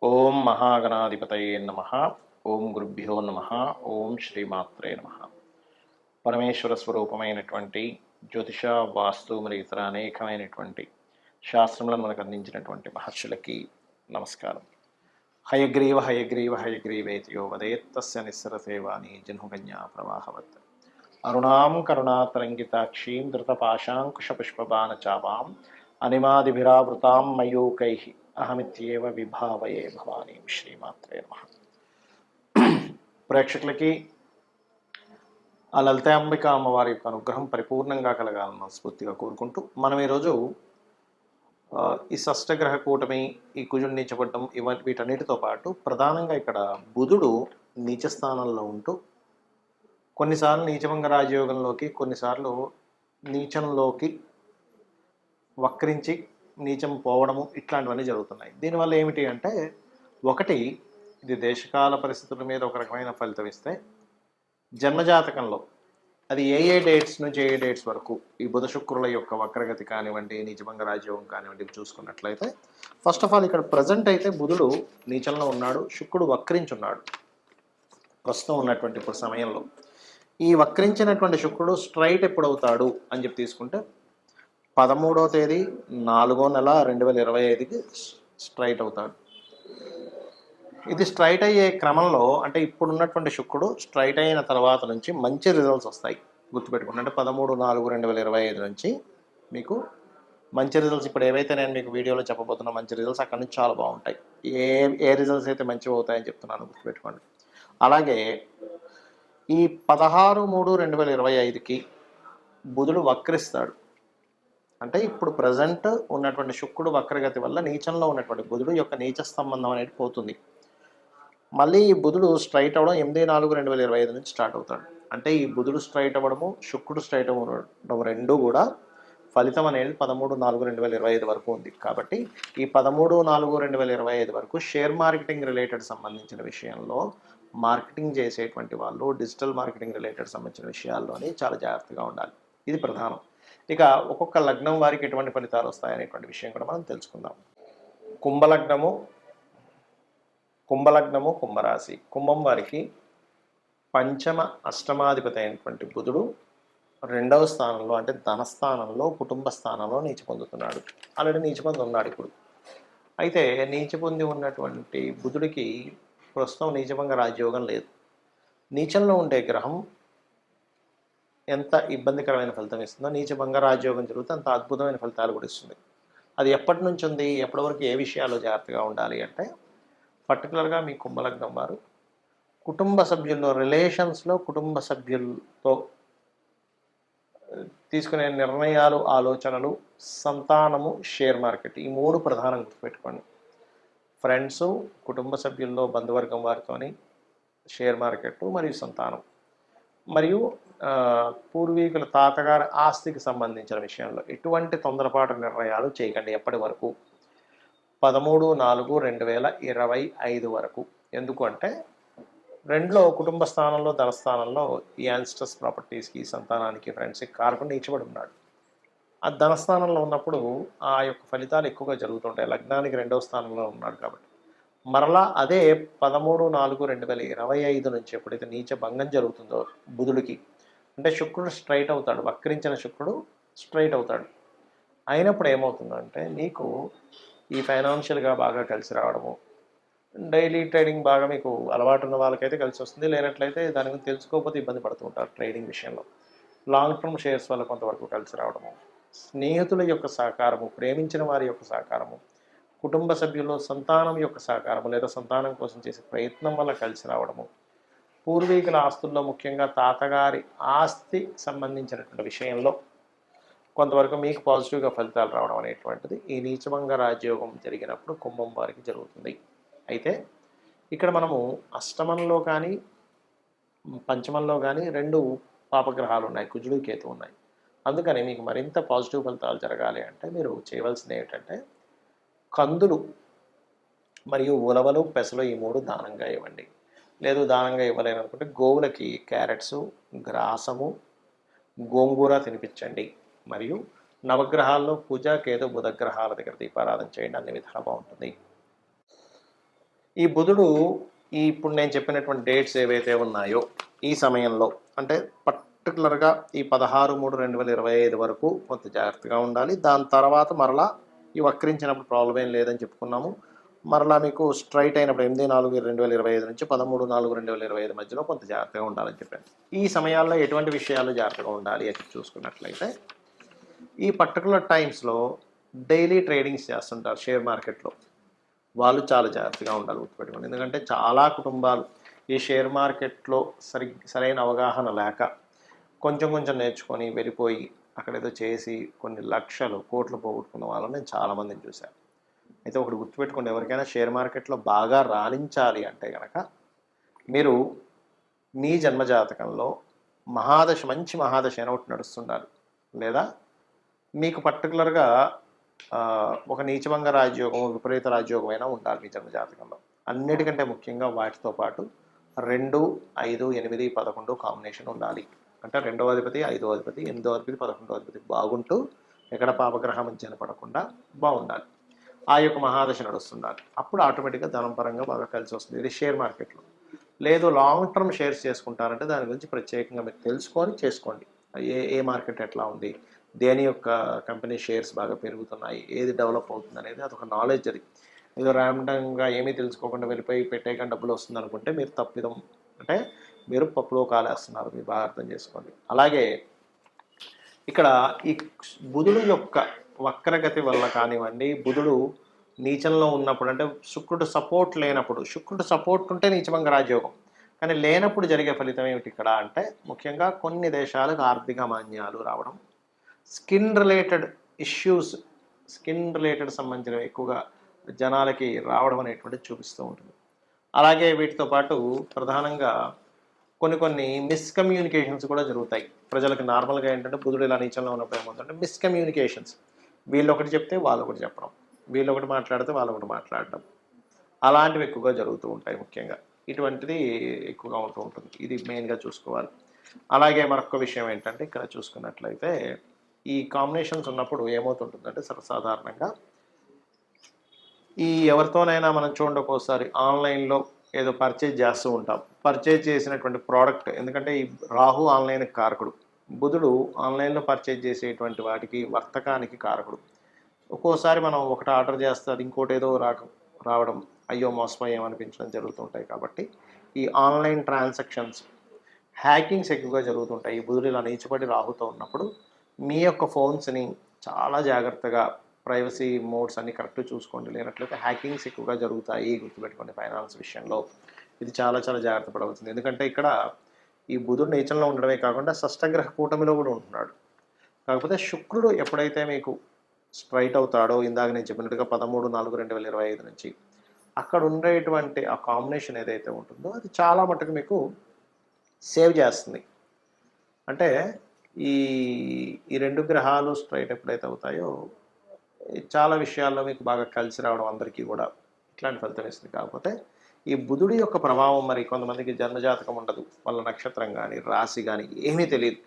ఓం మహాగణాధిపతయే నమ. ఓం గురుభ్యో నమ. ఓం శ్రీమాత్రే నమ. పరమేశ్వర స్వరూపమైనటువంటి జ్యోతిష, వాస్తు మరియు ఇతర అనేకమైనటువంటి శాస్త్రములను మనకు అందించినటువంటి మహర్షులకి నమస్కారం. హయగ్రీవ హయగ్రీవ హయగ్రీవేతియో వదేత్తస్య నిస్సరసేవాని జన్మకన్యా ప్రవాహవత్ అరుణాం కరుణాతరంగితాక్షీం ధృతపాశాంకుశపుష్పబాణచాపాం అనిమాదిభిరావృతాం మయూకై అహమిత్యేవ విభావయే భవానీ. శ్రీమాత్రే నమః. ప్రేక్షకులకి ఆ లలితాంబిక అమ్మవారి యొక్క అనుగ్రహం పరిపూర్ణంగా కలగాలని స్ఫూర్తిగా కోరుకుంటూ మనం ఈరోజు ఈ షష్టగ్రహ కూటమి, ఈ కుజుడు నీచపడడం, వీటన్నిటితో పాటు ప్రధానంగా ఇక్కడ బుధుడు నీచ స్థానంలో ఉంటూ కొన్నిసార్లు నీచభంగ రాజయోగంలోకి, కొన్నిసార్లు నీచంలోకి వక్రించి నీచం పోవడము, ఇట్లాంటివన్నీ జరుగుతున్నాయి. దీనివల్ల ఏమిటి అంటే, ఒకటి, ఇది దేశకాల పరిస్థితుల మీద ఒక రకమైన ఫలితం ఇస్తే, జన్మజాతకంలో అది ఏ డేట్స్ నుంచి ఏ డేట్స్ వరకు ఈ బుధ శుక్రుల యొక్క వక్రగతి కానివ్వండి, నీచభంగ రాజయోగం కానివ్వండి చూసుకున్నట్లయితే, ఫస్ట్ ఆఫ్ ఆల్ ఇక్కడ ప్రజెంట్ అయితే బుధుడు నీచంలో ఉన్నాడు, శుక్రుడు వక్రించున్నాడు ప్రస్తుతం ఉన్నటువంటి ఇప్పుడు సమయంలో. ఈ వక్రించినటువంటి శుక్రుడు స్ట్రైట్ ఎప్పుడు అవుతాడు అని చెప్పి తీసుకుంటే 13వ తేదీ 4వ నెల 2025కి స్ట్రైట్ అవుతాడు. ఇది స్ట్రైట్ అయ్యే క్రమంలో, అంటే ఇప్పుడు ఉన్నటువంటి శుక్రుడు స్ట్రైట్ అయిన తర్వాత నుంచి మంచి రిజల్ట్స్ వస్తాయి. గుర్తుపెట్టుకోండి, అంటే 13/4/2025 నుంచి మీకు మంచి రిజల్ట్స్, ఇప్పుడు ఏవైతే నేను మీకు వీడియోలో చెప్పబోతున్నా మంచి రిజల్ట్స్ అక్కడి నుంచి చాలా బాగుంటాయి. ఏ రిజల్ట్స్ అయితే మంచిగా అవుతాయని చెప్తున్నాను, గుర్తుపెట్టుకోండి. అలాగే ఈ 16/3/2025కి బుధుడు వక్రిస్తాడు. అంటే ఇప్పుడు ప్రజెంట్ ఉన్నటువంటి శుక్రుడు వక్రగతి వల్ల నీచంలో ఉన్నటువంటి బుధుడు యొక్క నీచ సంబంధం అనేది పోతుంది. మళ్ళీ ఈ బుధుడు స్ట్రైట్ అవ్వడం 8/4/2025 నుంచి స్టార్ట్ అవుతాడు. అంటే ఈ బుధుడు స్ట్రైట్ అవ్వడము, శుక్రుడు స్ట్రైట్ అవ్వడం రెండూ కూడా ఫలితం అనేది 13/4/2025 వరకు ఉంది. కాబట్టి ఈ 13/4/2025 వరకు షేర్ మార్కెటింగ్ రిలేటెడ్ సంబంధించిన విషయంలో, మార్కెటింగ్ చేసేటువంటి వాళ్ళు డిజిటల్ మార్కెటింగ్ రిలేటెడ్ సంబంధించిన విషయాల్లోనే చాలా జాగ్రత్తగా ఉండాలి. ఇది ప్రధానం. ఇక ఒక్కొక్క లగ్నం వారికి ఎటువంటి ఫలితాలు వస్తాయనేటువంటి విషయం కూడా మనం తెలుసుకుందాం. కుంభలగ్నము, కుంభరాశి. కుంభం వారికి పంచమ అష్టమాధిపతి అయినటువంటి బుధుడు 2వ స్థానంలో, అంటే ధనస్థానంలో, కుటుంబ స్థానంలో నీచ పొందుతున్నాడు. ఆల్రెడీ నీచ పొంది ఉన్నాడు ఇప్పుడు. అయితే నీచ పొంది ఉన్నటువంటి బుధుడికి ప్రస్తుతం నీచభంగ రాజయోగం లేదు. నీచంలో ఉండే గ్రహం ఎంత ఇబ్బందికరమైన ఫలితం ఇస్తుందో, నీచభంగ రాజయోగం జరిగితే అంత అద్భుతమైన ఫలితాలు కూడా ఇస్తుంది. అది ఎప్పటి నుంచి ఉంది, ఎప్పటి వరకు, ఏ విషయాల్లో జాగ్రత్తగా ఉండాలి అంటే, పర్టికులర్గా మీ కుంభలగ్నం వారు కుటుంబ సభ్యుల్లో, రిలేషన్స్లో కుటుంబ సభ్యులతో తీసుకునే నిర్ణయాలు, ఆలోచనలు, సంతానము, షేర్ మార్కెట్, ఈ 3 ప్రధానంగా గుర్తుపెట్టుకోండి. ఫ్రెండ్స్, కుటుంబ సభ్యుల్లో, బంధువర్గం వారితోని, షేర్ మార్కెట్ మరియు సంతానం, మరియు పూర్వీకుల తాతగారి ఆస్తికి సంబంధించిన విషయంలో ఎటువంటి తొందరపాటు నిర్ణయాలు చేయకండి ఎప్పటి వరకు, 13/4/2025 వరకు. ఎందుకు అంటే, 2లో కుటుంబ స్థానంలో, ధనస్థానంలో ఈ యాన్స్టర్స్ ప్రాపర్టీస్కి, సంతానానికి, ఫ్రెండ్స్కి కారకుండా నీచబడి ఉన్నాడు. ఆ ధనస్థానంలో ఉన్నప్పుడు ఆ యొక్క ఫలితాలు ఎక్కువగా జరుగుతుంటాయి. లగ్నానికి 2వ స్థానంలో ఉన్నాడు కాబట్టి. మరలా అదే 13/4/2025 నుంచి ఎప్పుడైతే నీచ భంగం జరుగుతుందో బుధుడికి, అంటే శుక్రుడు స్ట్రైట్ అవుతాడు, వక్రించిన శుక్రుడు స్ట్రైట్ అవుతాడు. అయినప్పుడు ఏమవుతుందంటే, నీకు ఈ ఫైనాన్షియల్గా బాగా కలిసి రావడము, డైలీ ట్రేడింగ్ బాగా మీకు అలవాటు ఉన్న వాళ్ళకైతే కలిసి వస్తుంది. లేనట్లయితే దాని గురించి తెలుసుకోకపోతే ఇబ్బంది పడుతూ ఉంటారు ట్రేడింగ్ విషయంలో. లాంగ్ టర్మ్ షేర్స్ వల్ల కొంతవరకు కలిసి రావడము, స్నేహితుల యొక్క సహకారము, ప్రేమించిన వారి యొక్క సహకారము, కుటుంబ సభ్యుల్లో సంతానం యొక్క సహకారము లేదా సంతానం కోసం చేసే ప్రయత్నం వల్ల కలిసి రావడము, పూర్వీకుల ఆస్తుల్లో, ముఖ్యంగా తాతగారి ఆస్తి సంబంధించినటువంటి విషయంలో కొంతవరకు మీకు పాజిటివ్గా ఫలితాలు రావడం అనేటువంటిది ఈ నీచభంగ రాజయోగం జరిగినప్పుడు కుంభం వారికి జరుగుతుంది. అయితే ఇక్కడ మనము అష్టమంలో కానీ పంచమంలో కానీ 2 పాపగ్రహాలు ఉన్నాయి, కుజుడు, కేతు ఉన్నాయి. అందుకని మీకు మరింత పాజిటివ్ ఫలితాలు జరగాలి అంటే మీరు చేయవలసింది ఏంటంటే, కందులు మరియు ఉలవలు, పెసలు, ఈ 3 దానంగా ఇవ్వండి. లేదు దానంగా ఇవ్వలేననుకుంటే గోవులకి క్యారెట్స్, గ్రాసము, గోంగూర తినిపించండి. మరియు నవగ్రహాల్లో కుజ, కేతు, బుధ గ్రహాల దగ్గర దీపారాధన చేయండి. అన్ని విధాలు బాగుంటుంది. ఈ బుధుడు ఇప్పుడు నేను చెప్పినటువంటి డేట్స్ ఏవైతే ఉన్నాయో ఈ సమయంలో అంటే పర్టికులర్గా ఈ 16/3/2025 వరకు కొంత జాగ్రత్తగా ఉండాలి. దాని తర్వాత మరలా ఈ వక్రించినప్పుడు ప్రాబ్లం ఏం లేదని చెప్పుకున్నాము. మరలా మీకు స్ట్రైట్ అయినప్పుడు 8/4/2025 నుంచి 13/4/2025 మధ్యలో కొంత జాగ్రత్తగా ఉండాలని చెప్పాను. ఈ సమయాల్లో ఎటువంటి విషయాలు జాగ్రత్తగా ఉండాలి అని చూసుకున్నట్లయితే ఈ పర్టికులర్ టైమ్స్లో డైలీ ట్రేడింగ్స్ చేస్తుంటారు షేర్ మార్కెట్లో. వాళ్ళు చాలా జాగ్రత్తగా ఉండాలి, గుర్తుపెట్టుకోండి. ఎందుకంటే చాలా కుటుంబాలు ఈ షేర్ మార్కెట్లో సరైన అవగాహన లేక కొంచెం కొంచెం నేర్చుకొని వెళ్ళిపోయి అక్కడేదో చేసి కొన్ని లక్షలు కోట్లు పోగొట్టుకున్న వాళ్ళని నేను చాలామందిని చూశాను. అయితే ఒకటి గుర్తుపెట్టుకోండి, ఎవరికైనా షేర్ మార్కెట్లో బాగా రాణించాలి అంటే కనుక మీరు మీ జన్మజాతకంలో మంచి మహాదశ అయినా ఒకటి నడుస్తుండాలి, లేదా మీకు పర్టికులర్గా ఒక నీచభంగ రాజయోగం, విపరీత రాజయోగం అయినా ఉండాలి మీ జన్మజాతకంలో. అన్నిటికంటే ముఖ్యంగా వాటితో పాటు 2, 5, 8, 11 కాంబినేషన్ ఉండాలి. అంటే 2వ అధిపతి, 5వ అధిపతి, 8వ అధిపతి, 11వ అధిపతి బాగుంటూ ఎక్కడ పాపగ్రహం మధ్యన పడకుండా బాగుండాలి. ఆ యొక్క మహాదశ నడుస్తుండాలి. అప్పుడు ఆటోమేటిక్గా ధనం పరంగా బాగా కలిసి వస్తుంది. ఇది షేర్ మార్కెట్లో. లేదు లాంగ్ టర్మ్ షేర్స్ చేసుకుంటారంటే దాని గురించి ప్రత్యేకంగా మీరు తెలుసుకొని చేసుకోండి. ఏ మార్కెట్ ఎట్లా ఉంది, దేని యొక్క కంపెనీ షేర్స్ బాగా పెరుగుతున్నాయి, ఏది డెవలప్ అవుతుంది అనేది అదొక నాలెడ్జ్. అది ఏదో ర్యాండమ్గా ఏమీ తెలుసుకోకుండా వెళ్ళిపోయి పెట్టేయకుండా డబ్బులు వస్తుంది అనుకుంటే మీరు తప్పిదం, అంటే మీరు పప్పులో కాలేస్తున్నారు, మీరు బాగా అర్థం చేసుకోండి. అలాగే ఇక్కడ ఈ బుధుడు యొక్క వక్రగతి వల్ల కానివ్వండి, బుధుడు నీచంలో ఉన్నప్పుడు అంటే శుక్రుడు సపోర్ట్ లేనప్పుడు, శుక్రుడు సపోర్ట్ ఉంటే నీచభంగ రాజయోగం, కానీ లేనప్పుడు జరిగే ఫలితం ఏమిటి ఇక్కడ అంటే ముఖ్యంగా కొన్ని దేశాలకు ఆర్థిక మాన్యాలు రావడం, skin related issues, skin related సంబంధించినవి ఎక్కువగా జనాలకి రావడం అనేటువంటిది చూపిస్తూ ఉంటుంది. అలాగే వీటితో పాటు ప్రధానంగా కొన్ని మిస్కమ్యూనికేషన్స్ కూడా జరుగుతాయి. ప్రజలకు నార్మల్గా ఏంటంటే బుధుడు ఇలా నీచంలో ఉన్నప్పుడు ఏమవుతుందంటే మిస్కమ్యూనికేషన్స్, వీళ్ళు ఒకటి చెప్తే వాళ్ళు ఒకటి చెప్పడం, వీళ్ళు ఒకటి మాట్లాడితే వాళ్ళు ఒకటి మాట్లాడడం, అలాంటివి ఎక్కువగా జరుగుతూ ఉంటాయి. ముఖ్యంగా ఇటువంటిది ఎక్కువగా ఉంటూ ఉంటుంది. ఇది మెయిన్గా చూసుకోవాలి. అలాగే మరొక విషయం ఏంటంటే ఇక్కడ చూసుకున్నట్లయితే ఈ కాంబినేషన్స్ ఉన్నప్పుడు ఏమవుతుంటుందంటే సర్వసాధారణంగా ఈ ఎవరితోనైనా మనం చూడండి, ఒక్కోసారి ఆన్లైన్లో ఏదో పర్చేజ్ చేస్తూ ఉంటాం. పర్చేజ్ చేసినటువంటి ప్రోడక్ట్, ఎందుకంటే ఈ రాహు ఆన్లైన్ కారకుడు, బుధుడు ఆన్లైన్లో పర్చేజ్ చేసేటువంటి వాటికి వర్తకానికి కారకుడు. ఒక్కోసారి మనం ఒకటి ఆర్డర్ చేస్తారు, ఇంకోటి ఏదో రావడం, అయ్యో మోసపోయామనిపించడం జరుగుతుంటాయి. కాబట్టి ఈ ఆన్లైన్ ట్రాన్సాక్షన్స్, హ్యాకింగ్స్ ఎక్కువగా జరుగుతుంటాయి. ఈ బుధుడు ఇలా నీచబడి రాహుతో ఉన్నప్పుడు మీ యొక్క ఫోన్స్ని చాలా జాగ్రత్తగా ప్రైవసీ మోడ్స్ అన్ని కరెక్ట్ చూసుకోండి, లేనట్లయితే హ్యాకింగ్స్ ఎక్కువగా జరుగుతాయి. గుర్తుపెట్టుకోండి, ఫైనాన్స్ విషయంలో ఇది చాలా చాలా జాగ్రత్త పడవలసింది. ఎందుకంటే ఇక్కడ ఈ బుధుడు నీచంలో ఉండడమే కాకుండా షష్టగ్రహ కూటమిలో కూడా ఉంటున్నాడు. కాకపోతే శుక్రుడు ఎప్పుడైతే మీకు స్ట్రైట్ అవుతాడో, ఇందాక నేను చెప్పినట్టుగా 13/4/2025 నుంచి అక్కడ ఉండేటువంటి ఆ కాంబినేషన్ ఏదైతే ఉంటుందో అది చాలా మటుకు మీకు సేవ్ చేస్తుంది. అంటే ఈ ఈ 2 గ్రహాలు స్ట్రైట్ ఎప్పుడైతే అవుతాయో చాలా విషయాల్లో మీకు బాగా కలిసి రావడం అందరికీ కూడా ఇట్లాంటి ఫలితం ఇస్తుంది. కాకపోతే ఈ బుధుడి యొక్క ప్రభావం మరి కొంతమందికి జన్మజాతకం ఉండదు, వాళ్ళ నక్షత్రం కానీ రాశి కానీ ఏమీ తెలియదు.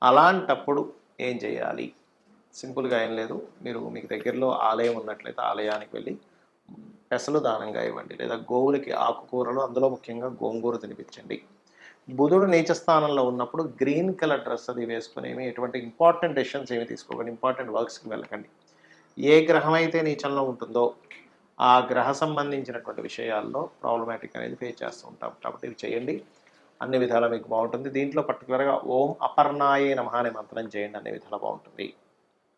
అలాంటప్పుడు ఏం చేయాలి? సింపుల్గా ఏం లేదు, మీకు దగ్గరలో ఆలయం ఉన్నట్లయితే ఆలయానికి వెళ్ళి పెసలు దానంగా ఇవ్వండి, లేదా గోవులకి ఆకుకూరలు, అందులో ముఖ్యంగా గోంగూర తినిపించండి. బుధుడు నీచ స్థానంలో ఉన్నప్పుడు గ్రీన్ కలర్ డ్రెస్ అది వేసుకుని ఎటువంటి ఇంపార్టెంట్ డెసిషన్స్ ఏమి తీసుకోకండి, ఇంపార్టెంట్ వర్క్స్కి వెళ్ళకండి. ఏ గ్రహం అయితే నీచంలో ఉంటుందో ఆ గ్రహ సంబంధించినటువంటి విషయాల్లో ప్రాబ్లమాటిక్ అనేది ఫేస్ చేస్తూ ఉంటాం. కాబట్టి ఇవి చేయండి, అన్ని విధాలా మీకు బాగుంటుంది. దీంట్లో పర్టికులర్గా ఓం అపర్ణాయే నమః అనే మంత్రం చేయండి, అన్ని విధాలా బాగుంటుంది.